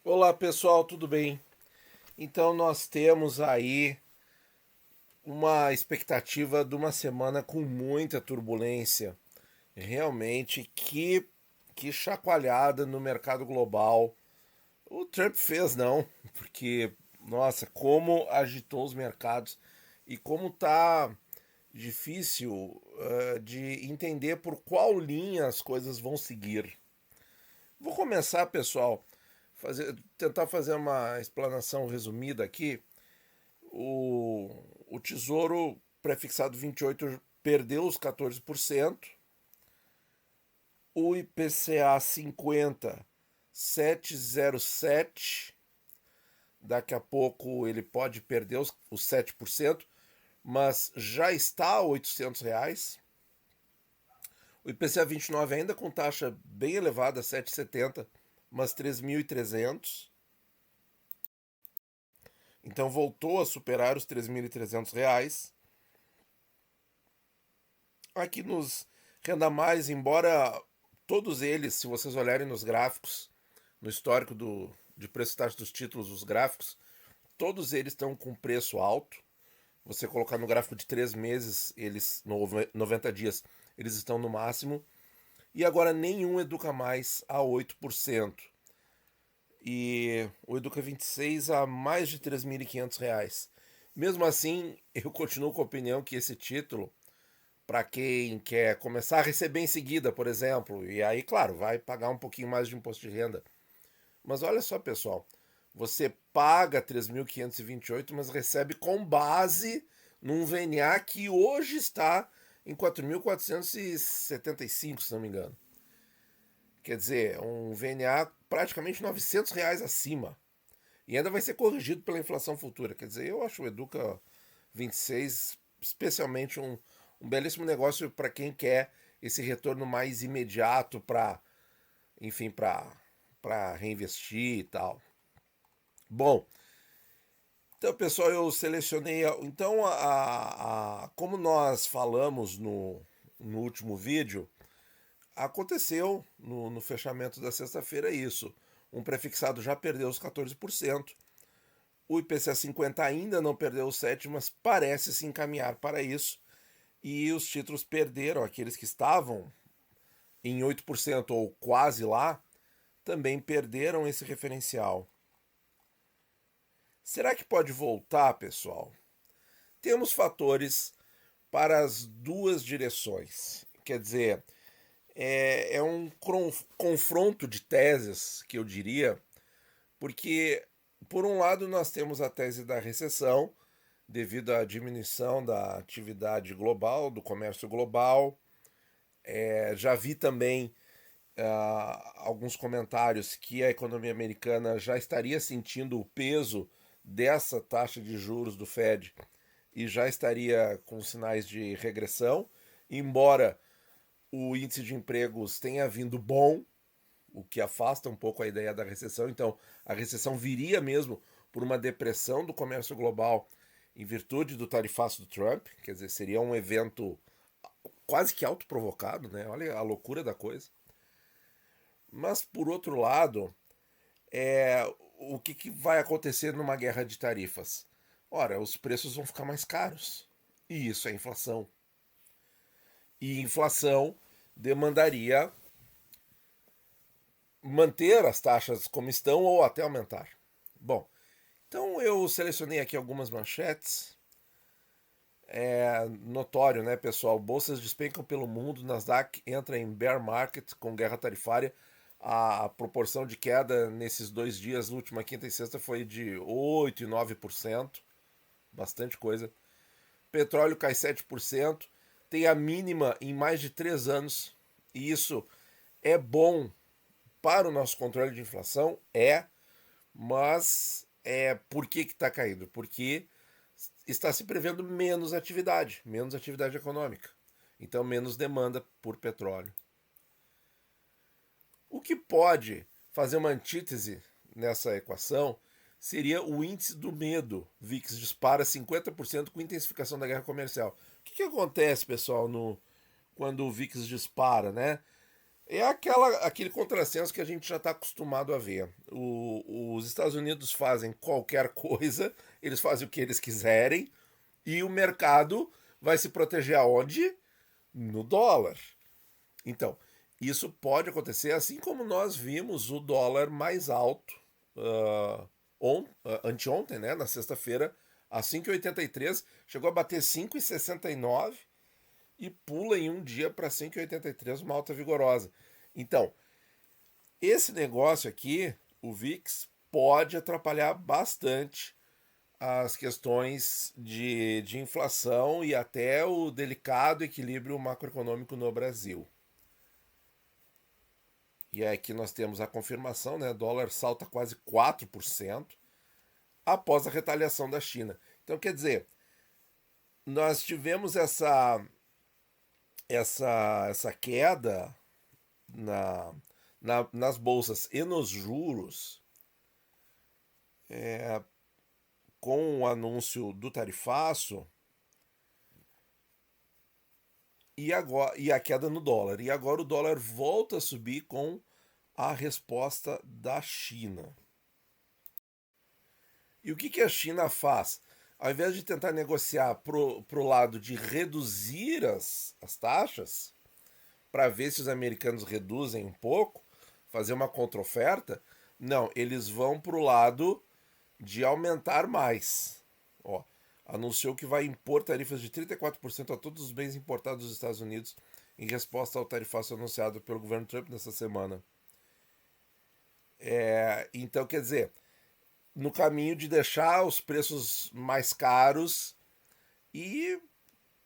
Olá pessoal, tudo bem? Então nós temos aí uma expectativa de uma semana com muita turbulência. Realmente, que chacoalhada no mercado global. O Trump fez não, porque nossa, como agitou os mercados e como tá difícil de entender por qual linha as coisas vão seguir. Vou começar, pessoal, tentar fazer uma explanação resumida aqui. O Tesouro prefixado 28 perdeu os 14%. O IPCA 50, 7,07. Daqui a pouco ele pode perder os 7%, mas já está a R$ 800. O IPCA 29 ainda com taxa bem elevada, 7,70, mas 3.300. Então voltou a superar os R$ 3.300. Aqui nos Renda Mais, embora todos eles, se vocês olharem nos gráficos, no histórico de preço e taxa dos títulos, os gráficos, todos eles estão com preço alto. Você colocar no gráfico de 3 meses, eles no 90 dias, eles estão no máximo. E agora nenhum Educa Mais a 8%. E o Educa 26 a mais de R$ 3.500. Mesmo assim, eu continuo com a opinião que esse título, para quem quer começar a receber em seguida, por exemplo, e aí, claro, vai pagar um pouquinho mais de imposto de renda. Mas olha só, pessoal, você paga 3.528, mas recebe com base num VNA que hoje está em 4.475, se não me engano. Quer dizer, um VNA praticamente R$ 900 acima. E ainda vai ser corrigido pela inflação futura. Quer dizer, eu acho o Educa 26 especialmente um belíssimo negócio para quem quer esse retorno mais imediato para, enfim, para reinvestir e tal. Bom, então pessoal, eu selecionei. Então, como nós falamos no último vídeo, aconteceu no fechamento da sexta-feira isso. Um prefixado já perdeu os 14%. O IPCA 50 ainda não perdeu os 7%, mas parece se encaminhar para isso. E os títulos perderam, aqueles que estavam em 8% ou quase lá, também perderam esse referencial. Será que pode voltar, pessoal? Temos fatores para as duas direções. Quer dizer, é um confronto de teses, que eu diria, porque, por um lado, nós temos a tese da recessão, devido à diminuição da atividade global, do comércio global. Já vi também alguns comentários que a economia americana já estaria sentindo o peso dessa taxa de juros do Fed e já estaria com sinais de regressão, embora o índice de empregos tenha vindo bom, o que afasta um pouco a ideia da recessão. Então, a recessão viria mesmo por uma depressão do comércio global em virtude do tarifaço do Trump, quer dizer, seria um evento quase que autoprovocado, né? Olha a loucura da coisa. Mas, por outro lado, o que vai acontecer numa guerra de tarifas? Ora, os preços vão ficar mais caros. E isso é inflação. E inflação demandaria manter as taxas como estão ou até aumentar. Bom, então eu selecionei aqui algumas manchetes. É notório, né, pessoal? Bolsas despencam pelo mundo, Nasdaq entra em bear market com guerra tarifária. A proporção de queda nesses 2 dias, última quinta e sexta, foi de 8 e 9%. Bastante coisa. Petróleo cai 7%. Tem a mínima em mais de 3 anos. E isso é bom para o nosso controle de inflação? Mas por que está caindo? Porque está se prevendo menos atividade econômica. Então, menos demanda por petróleo. O que pode fazer uma antítese nessa equação seria o índice do medo. VIX dispara 50% com intensificação da guerra comercial. O que acontece, pessoal, quando o VIX dispara, né? É aquele contrassenso que a gente já está acostumado a ver. Os Estados Unidos fazem qualquer coisa, eles fazem o que eles quiserem, e o mercado vai se proteger aonde? No dólar. Então, isso pode acontecer, assim como nós vimos o dólar mais alto anteontem, né, na sexta-feira, a 5,83, chegou a bater 5,69 e pula em um dia para 5,83, uma alta vigorosa. Então, esse negócio aqui, o VIX, pode atrapalhar bastante as questões de inflação e até o delicado equilíbrio macroeconômico no Brasil. E aqui nós temos a confirmação, né? O dólar salta quase 4% após a retaliação da China. Então, quer dizer, nós tivemos essa queda nas bolsas e nos juros com o anúncio do tarifaço e a queda no dólar. E agora o dólar volta a subir com a resposta da China. E o que a China faz? Ao invés de tentar negociar pro lado de reduzir as taxas, para ver se os americanos reduzem um pouco, fazer uma contraoferta, não, eles vão pro lado de aumentar mais. Ó, anunciou que vai impor tarifas de 34% a todos os bens importados dos Estados Unidos em resposta ao tarifaço anunciado pelo governo Trump nessa semana. Então, quer dizer, no caminho de deixar os preços mais caros e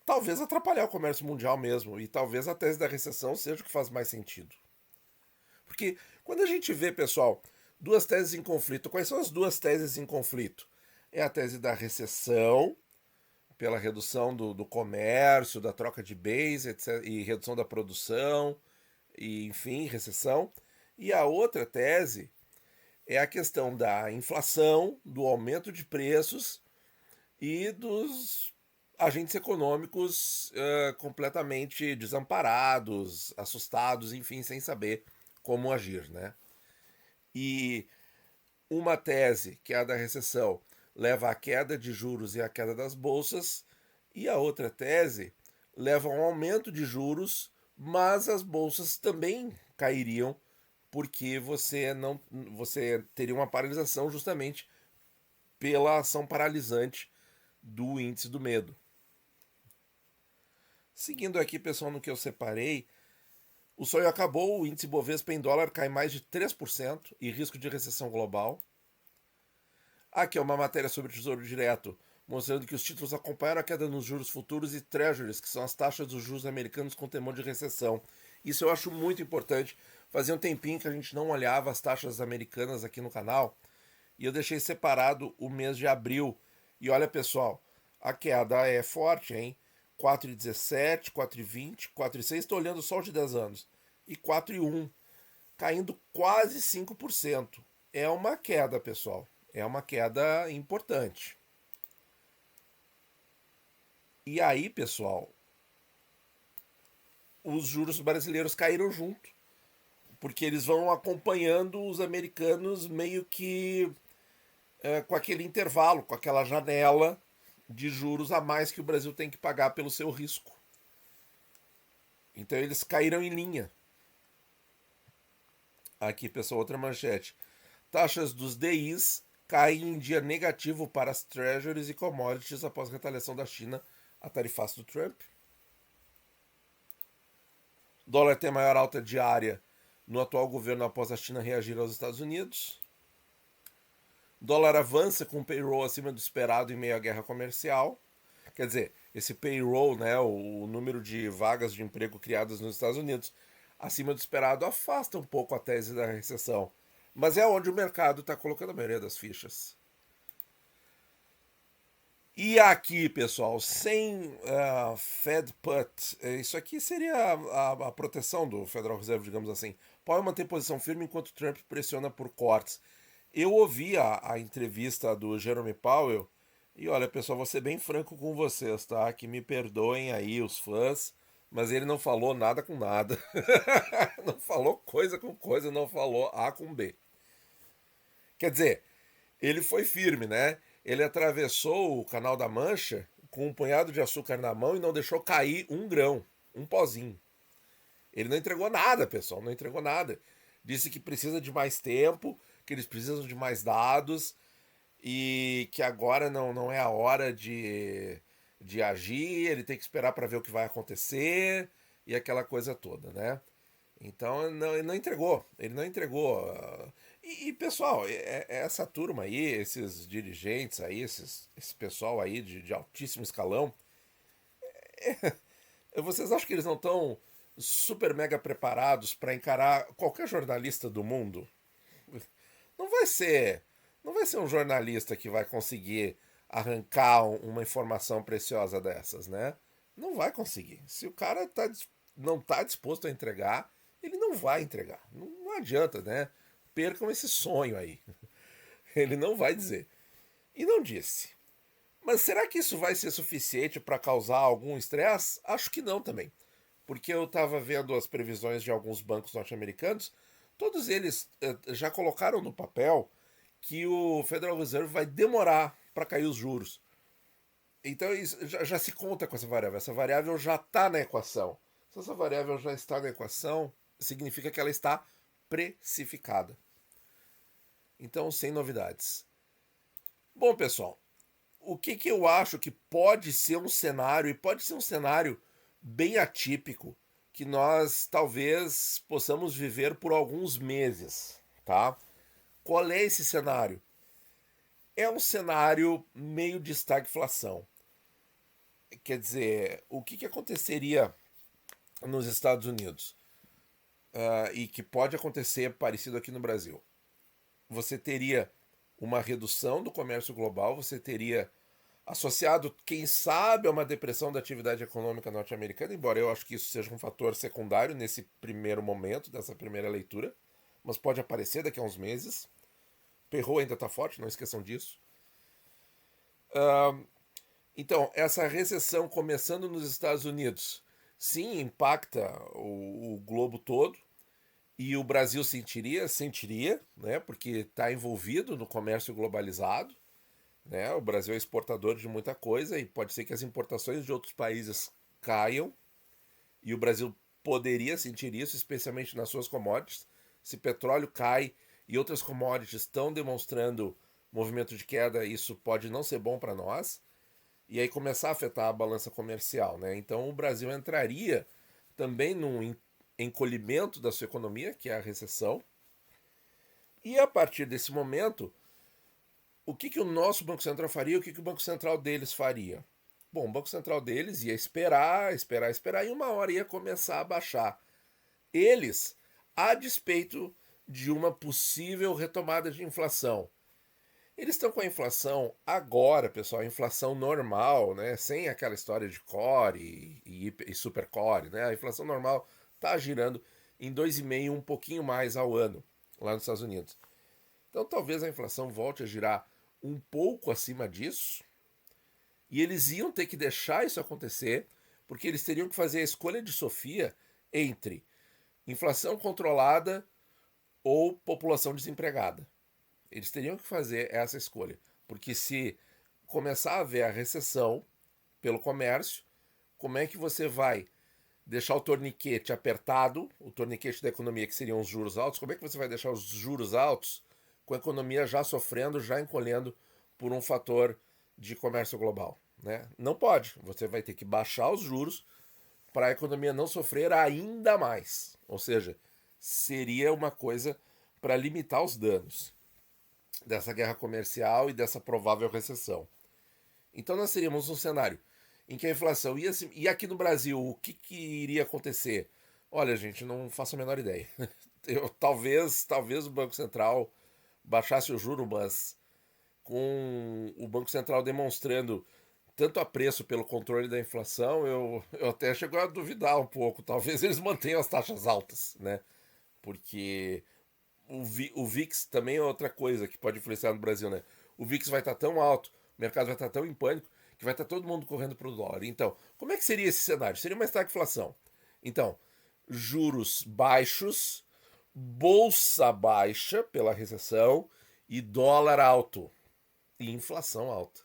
talvez atrapalhar o comércio mundial mesmo. E talvez a tese da recessão seja o que faz mais sentido. Porque quando a gente vê, pessoal, duas teses em conflito, quais são as duas teses em conflito? É a tese da recessão, pela redução do comércio, da troca de bens, etc., e redução da produção, e enfim, recessão. E a outra tese é a questão da inflação, do aumento de preços e dos agentes econômicos completamente desamparados, assustados, enfim, sem saber como agir, né? E uma tese, que é a da recessão, leva à queda de juros e à queda das bolsas, e a outra tese leva a um aumento de juros, mas as bolsas também cairiam porque você teria uma paralisação justamente pela ação paralisante do índice do medo. Seguindo aqui, pessoal, no que eu separei, o sonho acabou, o índice Bovespa em dólar cai mais de 3% e risco de recessão global. Aqui é uma matéria sobre Tesouro Direto, mostrando que os títulos acompanharam a queda nos juros futuros e treasuries, que são as taxas dos juros americanos com temor de recessão. Isso eu acho muito importante. Fazia um tempinho que a gente não olhava as taxas americanas aqui no canal e eu deixei separado o mês de abril. E olha, pessoal, a queda é forte, hein? 4,17, 4,20, 4,6, estou olhando só o de 10 anos. E 4,1, caindo quase 5%. É uma queda, pessoal. É uma queda importante. E aí, pessoal, os juros brasileiros caíram junto. Porque eles vão acompanhando os americanos meio que com aquele intervalo, com aquela janela de juros a mais que o Brasil tem que pagar pelo seu risco. Então eles caíram em linha. Aqui, pessoal, outra manchete. Taxas dos DIs caem em dia negativo para as treasuries e commodities após a retaliação da China a tarifaço do Trump. Dólar tem maior alta diária no atual governo após a China reagir aos Estados Unidos. Dólar avança com payroll acima do esperado em meio à guerra comercial. Quer dizer, esse payroll, né, o número de vagas de emprego criadas nos Estados Unidos, acima do esperado, afasta um pouco a tese da recessão. Mas é onde o mercado está colocando a maioria das fichas. E aqui, pessoal, sem Fed Put, isso aqui seria a proteção do Federal Reserve, digamos assim. Pode manter posição firme enquanto Trump pressiona por cortes. Eu ouvi a entrevista do Jerome Powell e olha, pessoal, vou ser bem franco com vocês, tá? Que me perdoem aí os fãs, mas ele não falou nada com nada. Não coisa com coisa, não falou A com B. Quer dizer, ele foi firme, né? Ele atravessou o Canal da Mancha com um punhado de açúcar na mão e não deixou cair um grão, um pozinho. Ele não entregou nada, pessoal, não entregou nada. Disse que precisa de mais tempo, que eles precisam de mais dados e que agora não é a hora de agir, ele tem que esperar para ver o que vai acontecer e aquela coisa toda, né? Então não, ele não entregou, ele não entregou. Pessoal, essa turma aí, esses dirigentes aí, esse pessoal aí de altíssimo escalão, vocês acham que eles não estão super mega preparados para encarar qualquer jornalista do mundo? Não vai ser, não vai ser um jornalista que vai conseguir arrancar uma informação preciosa dessas, né? Não vai conseguir. Se o cara não está disposto a entregar, ele não vai entregar. Não adianta, né? Percam esse sonho aí. Ele não vai dizer. E não disse. Mas será que isso vai ser suficiente para causar algum estresse? Acho que não também. Porque eu estava vendo as previsões de alguns bancos norte-americanos, todos eles já colocaram no papel que o Federal Reserve vai demorar para cair os juros. Então isso já se conta com essa variável. Essa variável já está na equação. Se essa variável já está na equação, significa que ela está precificada. Então, sem novidades. Bom, pessoal, o que eu acho que pode ser um cenário, e pode ser um cenário bem atípico, que nós talvez possamos viver por alguns meses, tá? Qual é esse cenário? É um cenário meio de estagflação. Quer dizer, o que aconteceria nos Estados Unidos? E que pode acontecer parecido aqui no Brasil. Você teria uma redução do comércio global, você teria associado, quem sabe, a uma depressão da atividade econômica norte-americana, embora eu acho que isso seja um fator secundário nesse primeiro momento, dessa primeira leitura, mas pode aparecer daqui a uns meses. Perro ainda está forte, não esqueçam disso. Então, essa recessão começando nos Estados Unidos, sim, impacta o globo todo, e o Brasil sentiria, né, porque está envolvido no comércio globalizado, né? O Brasil é exportador de muita coisa e pode ser que as importações de outros países caiam e o Brasil poderia sentir isso, especialmente nas suas commodities. Se petróleo cai e outras commodities estão demonstrando movimento de queda, isso pode não ser bom para nós e aí começar a afetar a balança comercial, né? Então o Brasil entraria também num encolhimento da sua economia, que é a recessão. E a partir desse momento, o que o nosso Banco Central faria? O que o Banco Central deles faria? Bom, o Banco Central deles ia esperar, e uma hora ia começar a baixar. Eles, a despeito de uma possível retomada de inflação. Eles estão com a inflação agora, pessoal, a inflação normal, né? Sem aquela história de core e super core, né? A inflação normal está girando em 2,5%, um pouquinho mais ao ano, lá nos Estados Unidos. Então talvez a inflação volte a girar um pouco acima disso, e eles iam ter que deixar isso acontecer, porque eles teriam que fazer a escolha de Sofia entre inflação controlada ou população desempregada. Eles teriam que fazer essa escolha, porque se começar a haver a recessão pelo comércio, como é que você vai deixar o torniquete apertado, o torniquete da economia que seriam os juros altos, como é que você vai deixar os juros altos com a economia já sofrendo, já encolhendo por um fator de comércio global, né? Não pode, você vai ter que baixar os juros para a economia não sofrer ainda mais, ou seja, seria uma coisa para limitar os danos dessa guerra comercial e dessa provável recessão. Então nós teríamos um cenário em que a inflação ia se... E aqui no Brasil, o que iria acontecer? Olha, gente, não faço a menor ideia. Talvez o Banco Central baixasse o juro, mas com o Banco Central demonstrando tanto apreço pelo controle da inflação, eu até chego a duvidar um pouco. Talvez eles mantenham as taxas altas, né? Porque o VIX também é outra coisa que pode influenciar no Brasil, né? O VIX vai estar tão alto, o mercado vai estar tão em pânico, que vai estar todo mundo correndo para o dólar. Então, como é que seria esse cenário? Seria uma estagflação. Então, juros baixos, bolsa baixa pela recessão e dólar alto e inflação alta,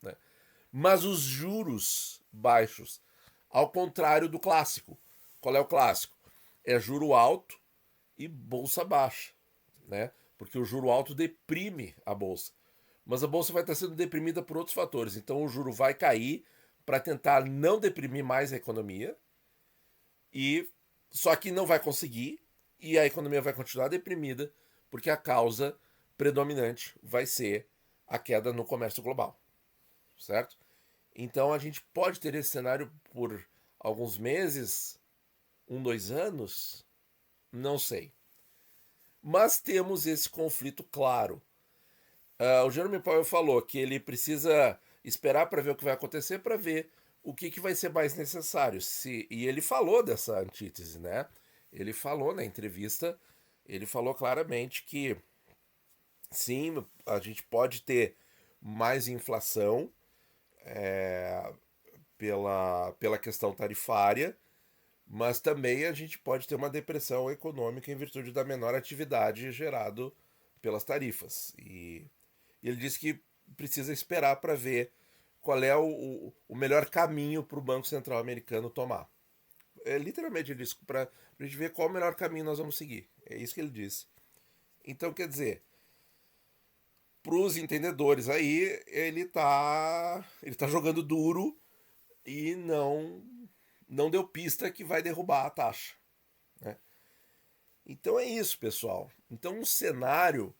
né? Mas os juros baixos, ao contrário do clássico. Qual é o clássico? É juro alto e bolsa baixa, né? Porque o juro alto deprime a bolsa. Mas a bolsa vai estar sendo deprimida por outros fatores. Então o juro vai cair para tentar não deprimir mais a economia, e só que não vai conseguir, e a economia vai continuar deprimida porque a causa predominante vai ser a queda no comércio global, certo? Então a gente pode ter esse cenário por alguns meses, 1, 2 anos, não sei. Mas temos esse conflito claro. O Jerome Powell falou que ele precisa esperar para ver o que vai acontecer, para ver o que vai ser mais necessário. E ele falou dessa antítese, né? Ele falou na entrevista, ele falou claramente que sim, a gente pode ter mais inflação pela questão tarifária, mas também a gente pode ter uma depressão econômica em virtude da menor atividade gerado pelas tarifas. E ele disse que precisa esperar para ver qual é o melhor caminho para o Banco Central americano tomar. Literalmente ele disse para a gente ver qual o melhor caminho nós vamos seguir. É isso que ele disse. Então, quer dizer, para os entendedores aí, ele tá jogando duro e não deu pista que vai derrubar a taxa, né? Então é isso, pessoal. Então um cenário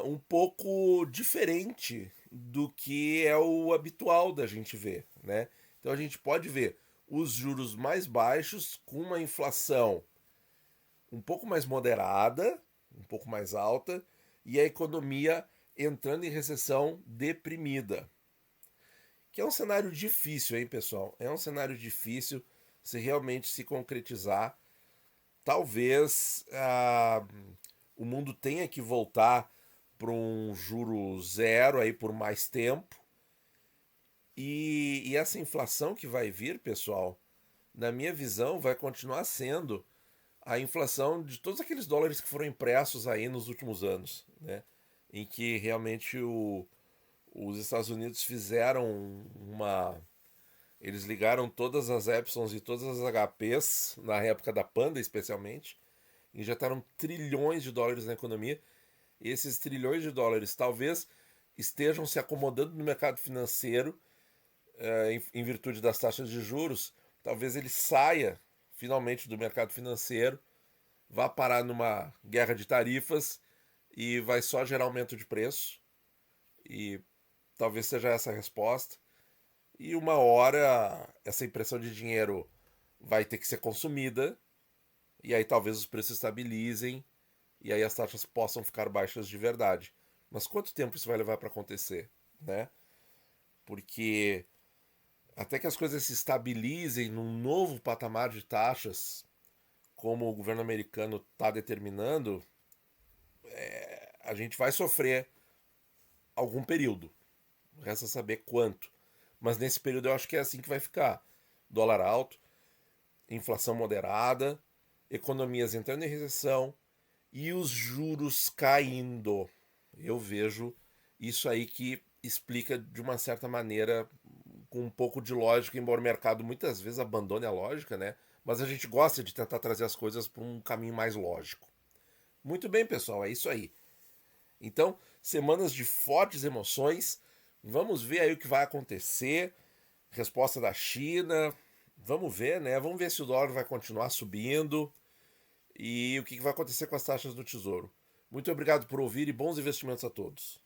um pouco diferente do que é o habitual da gente ver, né? Então a gente pode ver os juros mais baixos com uma inflação um pouco mais moderada, um pouco mais alta, e a economia entrando em recessão deprimida. Que é um cenário difícil, hein, pessoal? É um cenário difícil se realmente se concretizar. Talvez o mundo tenha que voltar para um juro zero aí por mais tempo. E essa inflação que vai vir, pessoal, na minha visão, vai continuar sendo a inflação de todos aqueles dólares que foram impressos aí nos últimos anos, né? Em que realmente os Estados Unidos fizeram uma. Eles ligaram todas as Epsons e todas as HPs, na época da Panda especialmente, injetaram trilhões de dólares na economia. E esses trilhões de dólares talvez estejam se acomodando no mercado financeiro em virtude das taxas de juros. Talvez ele saia finalmente do mercado financeiro, vá parar numa guerra de tarifas e vai só gerar aumento de preço. E talvez seja essa a resposta. E uma hora essa impressão de dinheiro vai ter que ser consumida, e aí talvez os preços estabilizem, e aí as taxas possam ficar baixas de verdade. Mas quanto tempo isso vai levar para acontecer, né? Porque até que as coisas se estabilizem num novo patamar de taxas, como o governo americano está determinando, a gente vai sofrer algum período. Resta saber quanto. Mas nesse período eu acho que é assim que vai ficar. Dólar alto, inflação moderada, economias entrando em recessão e os juros caindo. Eu vejo isso aí que explica de uma certa maneira, com um pouco de lógica, embora o mercado muitas vezes abandone a lógica, né? Mas a gente gosta de tentar trazer as coisas para um caminho mais lógico. Muito bem, pessoal, é isso aí. Então, semanas de fortes emoções. Vamos ver aí o que vai acontecer. Resposta da China. Vamos ver, né? Vamos ver se o dólar vai continuar subindo e o que vai acontecer com as taxas do Tesouro. Muito obrigado por ouvir e bons investimentos a todos.